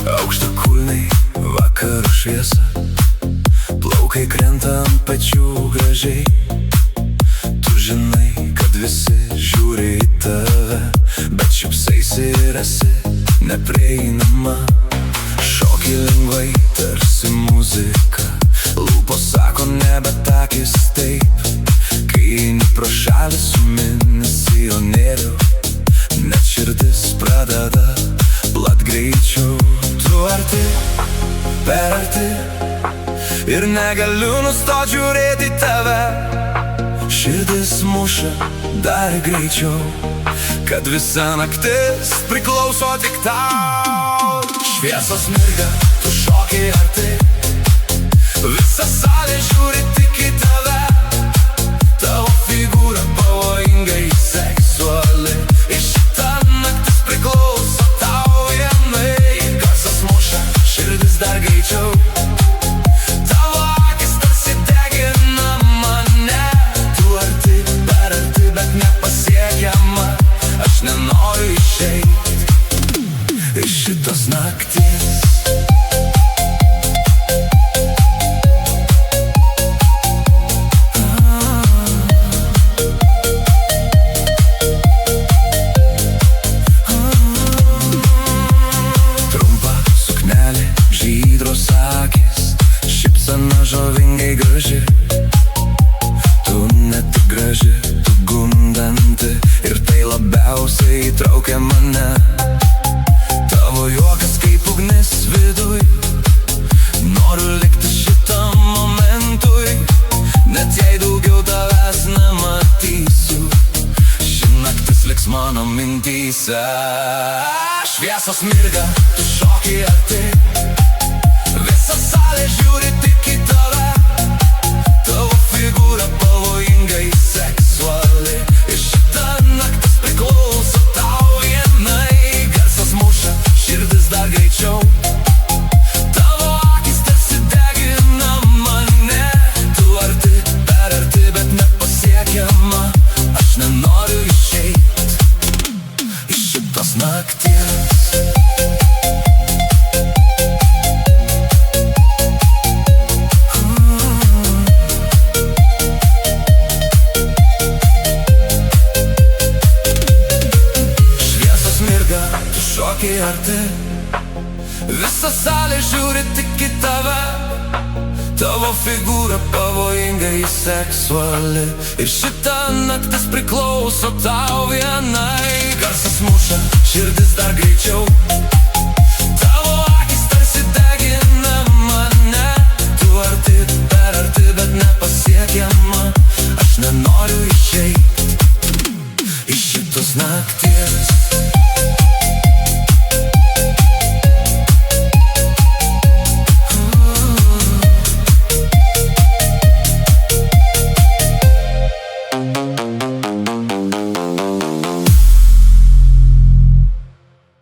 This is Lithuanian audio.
Aukštakulniai, vakaro šviesa, plaukai krenta ant pečių gražiai. Tu žinai, kad visi žiūri į tave, bet šypsaisi ir esi neprieinama. Šoki lengvai, tarsi muzika, lūpos sako nebetakis taip. Kai eini pro šalį su misionieriu, net širdis pradeda plakt greičiau. Tu arti, per arti, ir negaliu nustot žiūrėti į tave. Širdis muša dar greičiau, kad visa naktis priklauso tik tau. Šviesos mirga, tu šoki arti, visa salė žiūri tik į tave. Tavo figūra pavojingai seksuali, ir šita naktis priklauso tau vienai. Garsas muša, širdis dar greičiau, tavo akis tarsi degina mane. Tu arti, per arti, bet nepasiekiama. Aš nenoriu išeit iš šitos nakties. Šypsena žavingai graži, tu ne tik graži, tu gundanti, ir tai labiausiai įtraukia mane. Tavo juokas kaip ugnis viduj, noriu likti šitam momentui, net jei daugiau tavęs nematysiu. Ši naktis liks mano mintyse. Šviesos mirga, tu šoki arti, visa salė žiūri tik į tave. Tavo figūra pavojingai seksuali, ir šita naktis priklauso tau vienai. Garsas muša, širdis dar greičiau, tavo akis tarsi degina mane. Tu arti, per arti, bet nepasiekiama. Aš nenoriu išeit iš šitos nakties. Šoki arti, visa salė žiūri tik į tave. Tavo figūra pavojingai seksuali, ir šita naktis priklauso tau vienai. Garsas muša, širdis dar greičiau, tavo akis tarsi degina mane. Tu arti, per arti, bet nepasiekiama. Aš nenoriu išeit iš šitos nakties.